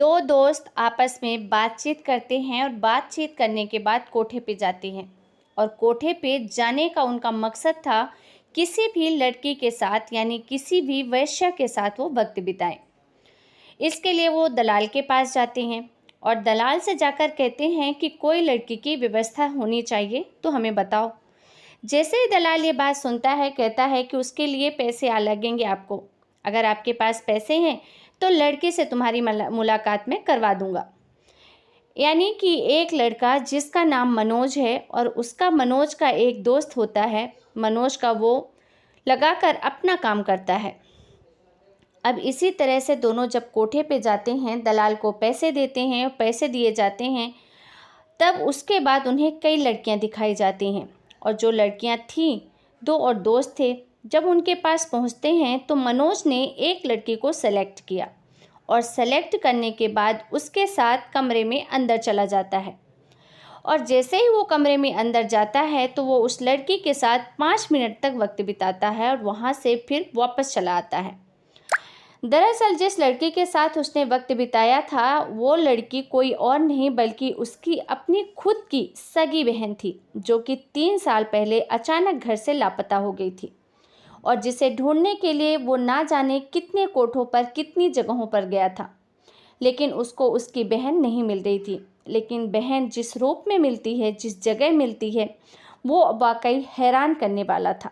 दो दोस्त आपस में बातचीत करते हैं और बातचीत करने के बाद कोठे पे जाते हैं। और कोठे पे जाने का उनका मकसद था किसी भी लड़की के साथ यानी किसी भी वेश्या के साथ वो वक्त बिताएं। इसके लिए वो दलाल के पास जाते हैं और दलाल से जाकर कहते हैं कि कोई लड़की की व्यवस्था होनी चाहिए तो हमें बताओ। जैसे ही दलाल ये बात सुनता है कहता है कि उसके लिए पैसे आ लगेंगे आपको। अगर आपके पास पैसे हैं तो लड़के से तुम्हारी मुलाकात में करवा दूंगा। यानी कि एक लड़का जिसका नाम मनोज है और उसका मनोज का एक दोस्त होता है, मनोज का वो लगाकर अपना काम करता है। अब इसी तरह से दोनों जब कोठे पे जाते हैं, दलाल को पैसे देते हैं, पैसे दिए जाते हैं, तब उसके बाद उन्हें कई लड़कियां दिखाई जाती हैं। और जो लड़कियां थीं, दो और दोस्त थे, जब उनके पास पहुंचते हैं तो मनोज ने एक लड़की को सेलेक्ट किया और सेलेक्ट करने के बाद उसके साथ कमरे में अंदर चला जाता है। और जैसे ही वो कमरे में अंदर जाता है तो वो उस लड़की के साथ 5 मिनट तक वक्त बिताता है और वहाँ से फिर वापस चला आता है। दरअसल जिस लड़की के साथ उसने वक्त बिताया था वो लड़की कोई और नहीं बल्कि उसकी अपनी खुद की सगी बहन थी, जो कि 3 साल पहले अचानक घर से लापता हो गई थी और जिसे ढूंढने के लिए वो ना जाने कितने कोठों पर कितनी जगहों पर गया था, लेकिन उसको उसकी बहन नहीं मिल रही थी। लेकिन बहन जिस रूप में मिलती है, जिस जगह मिलती है, वो वाकई हैरान करने वाला था,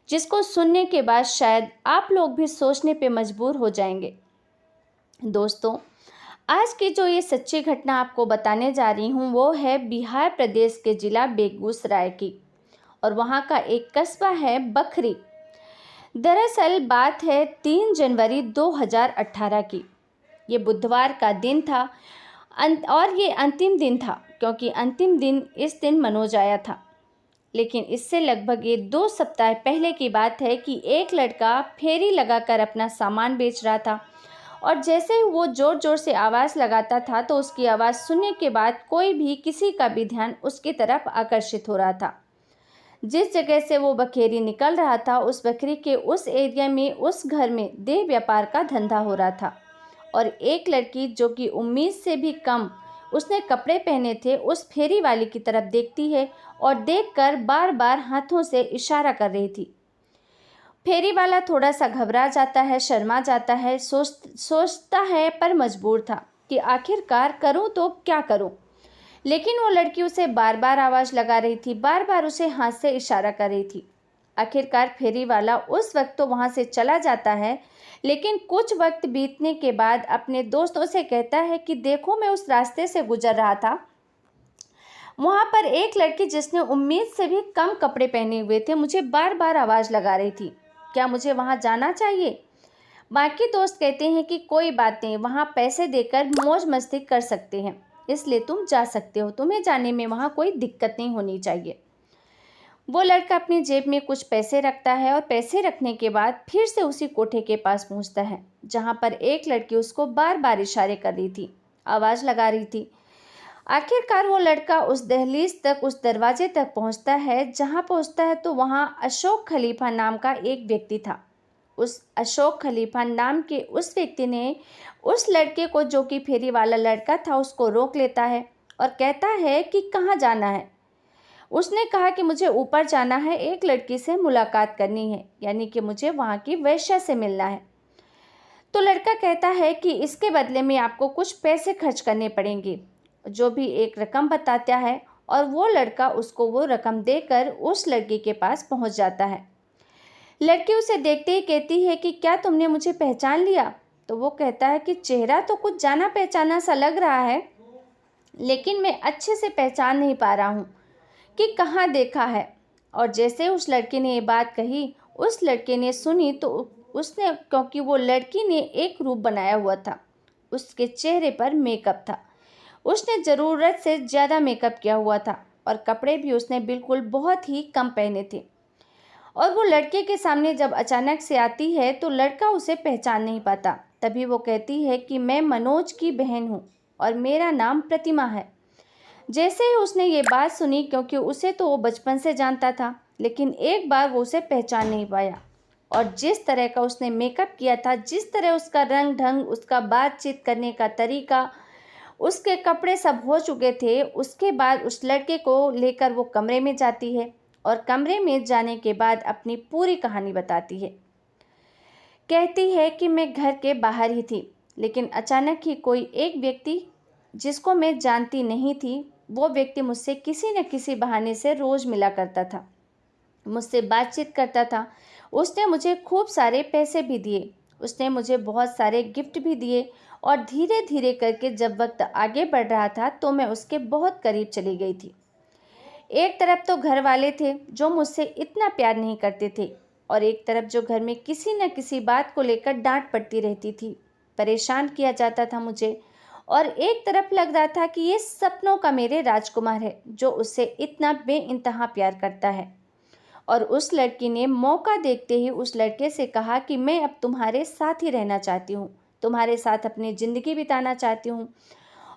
जिसको सुनने के बाद शायद आप लोग भी सोचने पे मजबूर हो जाएंगे। दोस्तों, आज की जो ये सच्ची घटना आपको बताने जा रही हूँ वो है बिहार प्रदेश के जिला बेगूसराय की और वहाँ का एक कस्बा है बखरी। दरअसल बात है 3 जनवरी 2018 की। ये बुधवार का दिन था और ये अंतिम दिन था, क्योंकि अंतिम दिन इस दिन मनोज आया था। लेकिन इससे लगभग ये 2 सप्ताह पहले की बात है कि एक लड़का फेरी लगाकर अपना सामान बेच रहा था और जैसे ही वो ज़ोर ज़ोर से आवाज़ लगाता था तो उसकी आवाज़ सुनने के बाद कोई भी किसी का भी ध्यान उसकी तरफ आकर्षित हो रहा था। जिस जगह से वो बखेरी निकल रहा था उस बकरी के उस एरिया में उस घर में देह व्यापार का धंधा हो रहा था और एक लड़की जो कि उम्मीद से भी कम उसने कपड़े पहने थे उस फेरी वाली की तरफ देखती है और देखकर बार बार हाथों से इशारा कर रही थी। फेरी वाला थोड़ा सा घबरा जाता है, शर्मा जाता है, सोचता है पर मजबूर था कि आखिरकार करूं तो क्या करूं। लेकिन वो लड़की उसे बार बार आवाज़ लगा रही थी, बार बार उसे हाथ से इशारा कर रही थी। आखिरकार फेरी वाला उस वक्त तो वहाँ से चला जाता है, लेकिन कुछ वक्त बीतने के बाद अपने दोस्तों से कहता है कि देखो, मैं उस रास्ते से गुजर रहा था, वहाँ पर एक लड़की जिसने उम्मीद से भी कम कपड़े पहने हुए थे मुझे बार बार आवाज़ लगा रही थी, क्या मुझे वहाँ जाना चाहिए? बाकी दोस्त कहते हैं कि कोई बात नहीं, वहाँ पैसे देकर मौज मस्ती कर सकते हैं, इसलिए तुम जा सकते हो, तुम्हें जाने में वहाँ कोई दिक्कत नहीं होनी चाहिए। वो लड़का अपनी जेब में कुछ पैसे रखता है और पैसे रखने के बाद फिर से उसी कोठे के पास पहुँचता है जहाँ पर एक लड़की उसको बार बार इशारे कर रही थी, आवाज़ लगा रही थी। आखिरकार वो लड़का उस दहलीज तक, उस दरवाजे तक पहुँचता है। जहाँ पहुँचता है तो वहाँ अशोक खलीफा नाम का एक व्यक्ति था। उस अशोक खलीफा नाम के उस व्यक्ति ने उस लड़के को, जो कि फेरी वाला लड़का था, उसको रोक लेता है और कहता है कि कहाँ जाना है। उसने कहा कि मुझे ऊपर जाना है, एक लड़की से मुलाकात करनी है, यानी कि मुझे वहाँ की वेश्या से मिलना है। तो लड़का कहता है कि इसके बदले में आपको कुछ पैसे खर्च करने पड़ेंगे, जो भी एक रकम बताता है और वो लड़का उसको वो रकम देकर उस लड़की के पास पहुँच जाता है। लड़की उसे देखते ही कहती है कि क्या तुमने मुझे पहचान लिया? तो वो कहता है कि चेहरा तो कुछ जाना पहचाना सा लग रहा है, लेकिन मैं अच्छे से पहचान नहीं पा रहा हूँ कि कहाँ देखा है। और जैसे उस लड़के ने ये बात कही, उस लड़के ने सुनी तो उसने, क्योंकि वो लड़की ने एक रूप बनाया हुआ था, उसके चेहरे पर मेकअप था, उसने ज़रूरत से ज़्यादा मेकअप किया हुआ था और कपड़े भी उसने बिल्कुल बहुत ही कम पहने थे। और वो लड़के के सामने जब अचानक से आती है तो लड़का उसे पहचान नहीं पाता। तभी वो कहती है कि मैं मनोज की बहन हूँ और मेरा नाम प्रतिमा है। जैसे ही उसने ये बात सुनी, क्योंकि उसे तो वो बचपन से जानता था, लेकिन एक बार वो उसे पहचान नहीं पाया और जिस तरह का उसने मेकअप किया था, जिस तरह उसका रंग ढंग, उसका बातचीत करने का तरीका, उसके कपड़े सब हो चुके थे। उसके बाद उस लड़के को लेकर वो कमरे में जाती है और कमरे में जाने के बाद अपनी पूरी कहानी बताती है। कहती है कि मैं घर के बाहर ही थी, लेकिन अचानक ही कोई एक व्यक्ति, जिसको मैं जानती नहीं थी, वो व्यक्ति मुझसे किसी न किसी बहाने से रोज़ मिला करता था, मुझसे बातचीत करता था। उसने मुझे खूब सारे पैसे भी दिए, उसने मुझे बहुत सारे गिफ्ट भी दिए और धीरे धीरे करके जब वक्त आगे बढ़ रहा था तो मैं उसके बहुत करीब चली गई थी। एक तरफ तो घर वाले थे जो मुझसे इतना प्यार नहीं करते थे, और एक तरफ जो घर में किसी न किसी बात को लेकर डांट पड़ती रहती थी, परेशान किया जाता था मुझे। और एक तरफ लग रहा था कि ये सपनों का मेरे राजकुमार है जो उससे इतना बेइंतहा प्यार करता है। और उस लड़की ने मौका देखते ही उस लड़के से कहा कि मैं अब तुम्हारे साथ ही रहना चाहती हूँ, तुम्हारे साथ अपनी ज़िंदगी बिताना चाहती हूँ।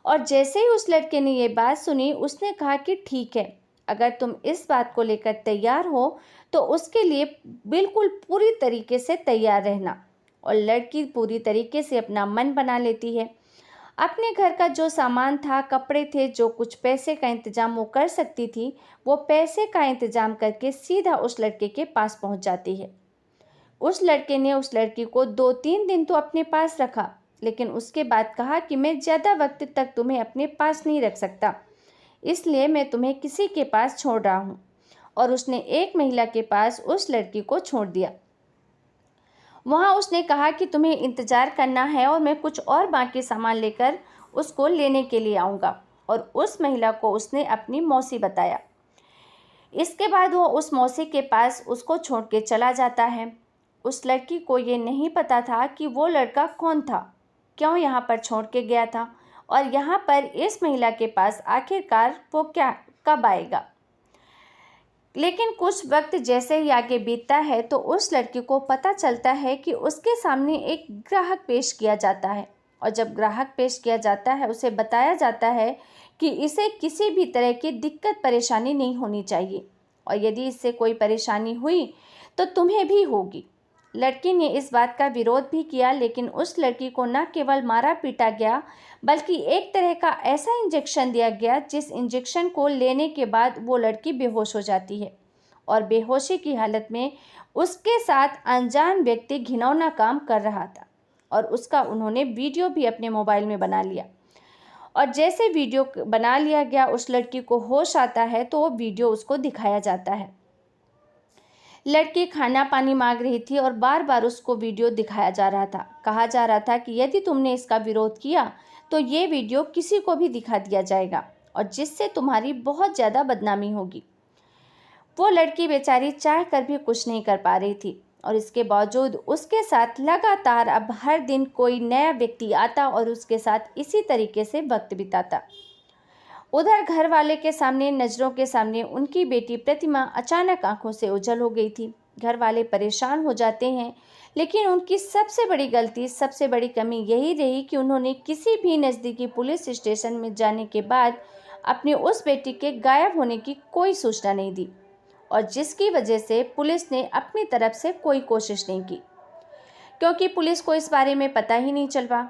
और जैसे ही उस लड़के ने ये बात सुनी, उसने कहा कि ठीक है, अगर तुम इस बात को लेकर तैयार हो तो उसके लिए बिल्कुल पूरी तरीके से तैयार रहना। और लड़की पूरी तरीके से अपना मन बना लेती है। अपने घर का जो सामान था, कपड़े थे, जो कुछ पैसे का इंतज़ाम वो कर सकती थी, वो पैसे का इंतज़ाम करके सीधा उस लड़के के पास पहुंच जाती है। उस लड़के ने उस लड़की को 2-3 दिन तो अपने पास रखा, लेकिन उसके बाद कहा कि मैं ज़्यादा वक्त तक तुम्हें अपने पास नहीं रख सकता, इसलिए मैं तुम्हें किसी के पास छोड़ रहा हूँ। और उसने एक महिला के पास उस लड़की को छोड़ दिया। वहाँ उसने कहा कि तुम्हें इंतज़ार करना है और मैं कुछ और बाकी सामान लेकर उसको लेने के लिए आऊँगा। और उस महिला को उसने अपनी मौसी बताया। इसके बाद वो उस मौसी के पास उसको छोड़ के चला जाता है। उस लड़की को ये नहीं पता था कि वो लड़का कौन था, क्यों यहाँ पर छोड़ के गया था, और यहाँ पर इस महिला के पास आखिरकार वो क्या कब आएगा। लेकिन कुछ वक्त जैसे ही आगे बीतता है तो उस लड़की को पता चलता है कि उसके सामने एक ग्राहक पेश किया जाता है। और जब ग्राहक पेश किया जाता है, उसे बताया जाता है कि इसे किसी भी तरह की दिक्कत परेशानी नहीं होनी चाहिए, और यदि इससे कोई परेशानी हुई तो तुम्हें भी होगी। लड़की ने इस बात का विरोध भी किया, लेकिन उस लड़की को न केवल मारा पीटा गया, बल्कि एक तरह का ऐसा इंजेक्शन दिया गया जिस इंजेक्शन को लेने के बाद वो लड़की बेहोश हो जाती है। और बेहोशी की हालत में उसके साथ अनजान व्यक्ति घिनौना काम कर रहा था, और उसका उन्होंने वीडियो भी अपने मोबाइल में बना लिया। और जैसे वीडियो बना लिया गया, उस लड़की को होश आता है तो वो वीडियो उसको दिखाया जाता है। लड़की खाना पानी मांग रही थी और बार बार उसको वीडियो दिखाया जा रहा था। कहा जा रहा था कि यदि तुमने इसका विरोध किया तो ये वीडियो किसी को भी दिखा दिया जाएगा, और जिससे तुम्हारी बहुत ज़्यादा बदनामी होगी। वो लड़की बेचारी चाह कर भी कुछ नहीं कर पा रही थी, और इसके बावजूद उसके साथ लगातार अब हर दिन कोई नया व्यक्ति आता और उसके साथ इसी तरीके से वक्त बिताता। उधर घर वाले के सामने, नज़रों के सामने उनकी बेटी प्रतिमा अचानक आंखों से ओझल हो गई थी। घर वाले परेशान हो जाते हैं, लेकिन उनकी सबसे बड़ी गलती, सबसे बड़ी कमी यही रही कि उन्होंने किसी भी नज़दीकी पुलिस स्टेशन में जाने के बाद अपनी उस बेटी के गायब होने की कोई सूचना नहीं दी, और जिसकी वजह से पुलिस ने अपनी तरफ से कोई कोशिश नहीं की, क्योंकि पुलिस को इस बारे में पता ही नहीं चल पा।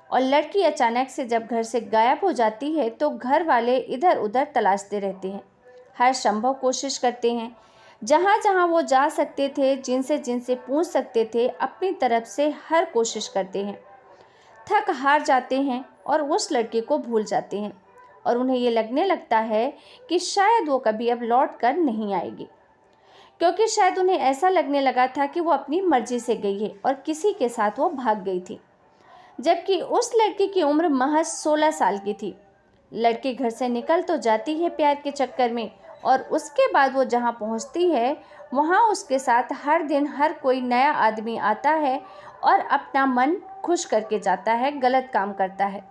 और लड़की अचानक से जब घर से गायब हो जाती है तो घर वाले इधर उधर तलाशते रहते हैं, हर संभव कोशिश करते हैं, जहाँ जहाँ वो जा सकते थे, जिनसे जिनसे पूछ सकते थे, अपनी तरफ से हर कोशिश करते हैं। थक हार जाते हैं और उस लड़के को भूल जाते हैं, और उन्हें ये लगने लगता है कि शायद वो कभी अब लौट कर नहीं आएगी, क्योंकि शायद उन्हें ऐसा लगने लगा था कि वो अपनी मर्जी से गई है और किसी के साथ वो भाग गई थी, जबकि उस लड़की की उम्र महज 16 साल की थी। लड़की घर से निकल तो जाती है प्यार के चक्कर में, और उसके बाद वो जहाँ पहुँचती है वहाँ उसके साथ हर दिन हर कोई नया आदमी आता है और अपना मन खुश करके जाता है, गलत काम करता है।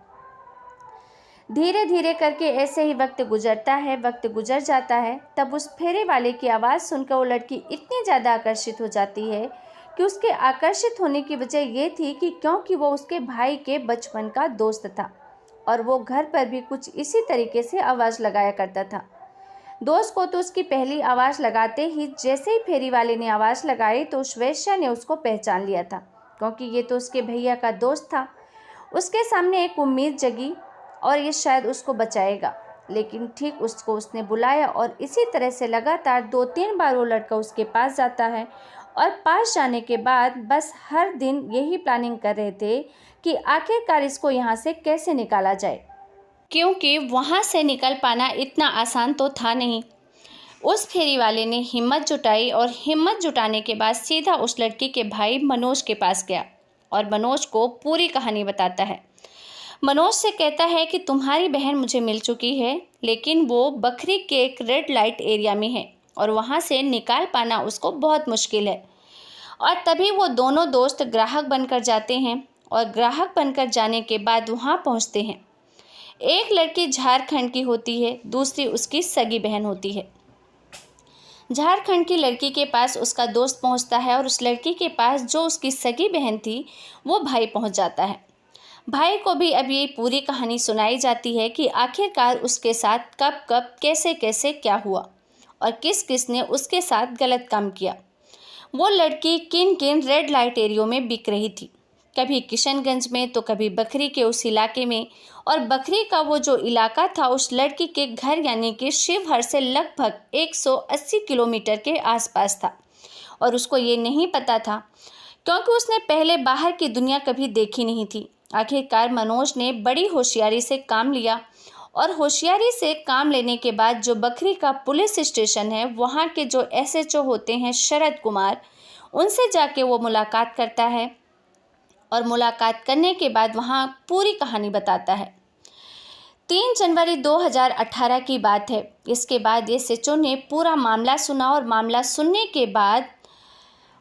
धीरे धीरे करके ऐसे ही वक्त गुजरता है, वक्त गुजर जाता है। तब उस फेरे वाले की आवाज़ सुनकर वो लड़की इतनी ज़्यादा आकर्षित हो जाती है कि उसके आकर्षित होने की वजह ये थी कि क्योंकि वो उसके भाई के बचपन का दोस्त था, और वो घर पर भी कुछ इसी तरीके से आवाज़ लगाया करता था। दोस्त को तो उसकी पहली आवाज़ लगाते ही जैसे ही फेरी वाले ने आवाज़ लगाई तो उस वेश्या ने उसको पहचान लिया था, क्योंकि ये तो उसके भैया का दोस्त था। उसके सामने एक उम्मीद जगी और ये शायद उसको बचाएगा, लेकिन ठीक उसको उसने बुलाया और इसी तरह से लगातार 2-3 बार वो लड़का उसके पास जाता है। और पास जाने के बाद बस हर दिन यही प्लानिंग कर रहे थे कि आखिरकार इसको यहाँ से कैसे निकाला जाए, क्योंकि वहाँ से निकल पाना इतना आसान तो था नहीं। उस फेरी वाले ने हिम्मत जुटाई और हिम्मत जुटाने के बाद सीधा उस लड़की के भाई मनोज के पास गया और मनोज को पूरी कहानी बताता है। मनोज से कहता है कि तुम्हारी बहन मुझे मिल चुकी है, लेकिन वो बखरी के एक रेड लाइट एरिया में है और वहाँ से निकाल पाना उसको बहुत मुश्किल है। और तभी वो दोनों दोस्त ग्राहक बनकर जाते हैं और ग्राहक बनकर जाने के बाद वहाँ पहुँचते हैं। एक लड़की झारखंड की होती है, दूसरी उसकी सगी बहन होती है। झारखंड की लड़की के पास उसका दोस्त पहुंचता है और उस लड़की के पास जो उसकी सगी बहन थी वो भाई पहुंच जाता है। भाई को भी अब ये पूरी कहानी सुनाई जाती है कि आखिरकार उसके साथ कब कब कैसे कैसे क्या हुआ और किस किस ने उसके साथ गलत काम किया। वो लड़की किन किन रेड लाइट एरियो में बिक रही थी, कभी किशनगंज में तो कभी बखरी के उस इलाके में। और बखरी का वो जो इलाका था उस लड़की के घर यानी कि शिवहर से लगभग 180 किलोमीटर के आसपास था। और उसको ये नहीं पता था, क्योंकि उसने पहले बाहर की दुनिया कभी देखी नहीं थी। आखिरकार मनोज ने बड़ी होशियारी से काम लिया और होशियारी से काम लेने के बाद जो बखरी का पुलिस स्टेशन है वहाँ के जो SHO होते हैं शरद कुमार, उनसे जाके वो मुलाकात करता है और मुलाकात करने के बाद वहाँ पूरी कहानी बताता है। 3 जनवरी 2018 की बात है। इसके बाद ये SHO ने पूरा मामला सुना और मामला सुनने के बाद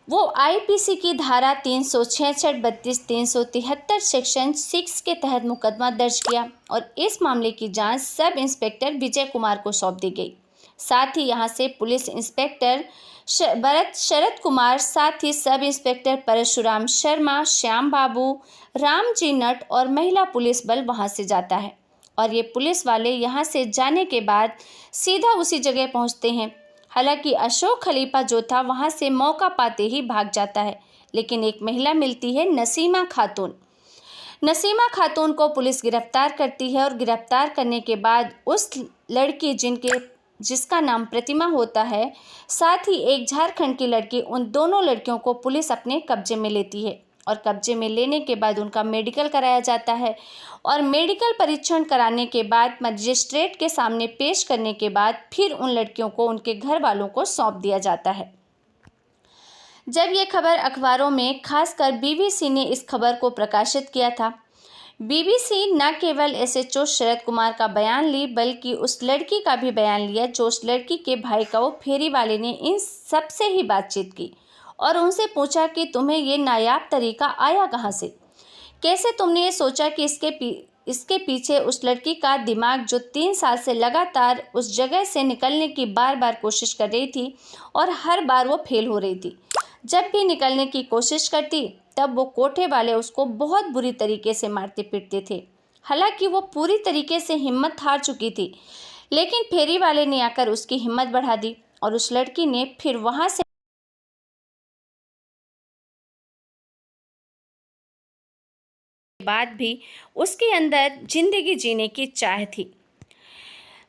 वो IPC की धारा 366, 32, 373 सेक्शन 6 के तहत मुकदमा दर्ज किया और इस मामले की जांच सब इंस्पेक्टर विजय कुमार को सौंप दी गई। साथ ही यहाँ से पुलिस इंस्पेक्टर शरद कुमार, साथ ही सब इंस्पेक्टर परशुराम शर्मा, श्याम बाबू, रामजी नट और महिला पुलिस बल वहाँ से जाता है। और ये पुलिस वाले यहाँ से जाने के बाद सीधा उसी जगह पहुँचते हैं। हालांकि अशोक खलीफा जो था वहाँ से मौका पाते ही भाग जाता है, लेकिन एक महिला मिलती है, नसीमा खातून। नसीमा खातून को पुलिस गिरफ्तार करती है और गिरफ्तार करने के बाद उस लड़की जिसका नाम प्रतिमा होता है, साथ ही एक झारखंड की लड़की, उन दोनों लड़कियों को पुलिस अपने कब्जे में लेती है। और कब्जे में लेने के बाद उनका मेडिकल कराया जाता है और मेडिकल परीक्षण कराने के बाद मजिस्ट्रेट के सामने पेश करने के बाद फिर उन लड़कियों को उनके घर वालों को सौंप दिया जाता है। जब ये खबर अखबारों में, खासकर BBC ने इस खबर को प्रकाशित किया था, BBC न केवल SHO शरद कुमार का बयान ली बल्कि उस लड़की का भी बयान लिया जो उस लड़की के भाई का वो फेरी वाले ने इन सब से ही बातचीत की और उनसे पूछा कि तुम्हें ये नायाब तरीका आया कहाँ से, कैसे तुमने ये सोचा कि इसके पीछे उस लड़की का दिमाग जो 3 साल से लगातार उस जगह से निकलने की बार बार कोशिश कर रही थी और हर बार वो फेल हो रही थी। जब भी निकलने की कोशिश करती तब वो कोठे वाले उसको बहुत बुरी तरीके से मारते पीटते थे। हालांकि वो पूरी तरीके से हिम्मत हार चुकी थी, लेकिन फेरी वाले ने आकर उसकी हिम्मत बढ़ा दी और उस लड़की ने फिर वहाँ से बाद भी उसके अंदर जिंदगी जीने की चाह थी।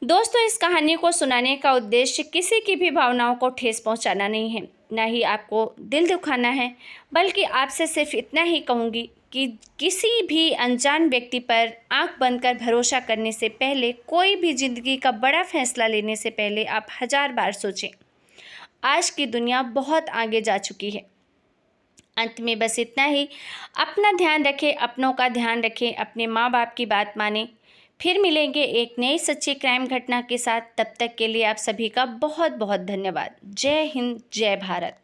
दोस्तों, इस कहानी को सुनाने का उद्देश्य किसी की भी भावनाओं को ठेस पहुंचाना नहीं है, ना ही आपको दिल दुखाना है, बल्कि आपसे सिर्फ इतना ही कहूँगी कि किसी भी अनजान व्यक्ति पर आंख बंद कर भरोसा करने से पहले, कोई भी ज़िंदगी का बड़ा फैसला लेने से पहले आप 1000 बार सोचें। आज की दुनिया बहुत आगे जा चुकी है। अंत में बस इतना ही, अपना ध्यान रखें, अपनों का ध्यान रखें, अपने माँ बाप की बात मानें। फिर मिलेंगे एक नई सच्ची क्राइम घटना के साथ। तब तक के लिए आप सभी का बहुत बहुत धन्यवाद। जय हिंद, जय भारत।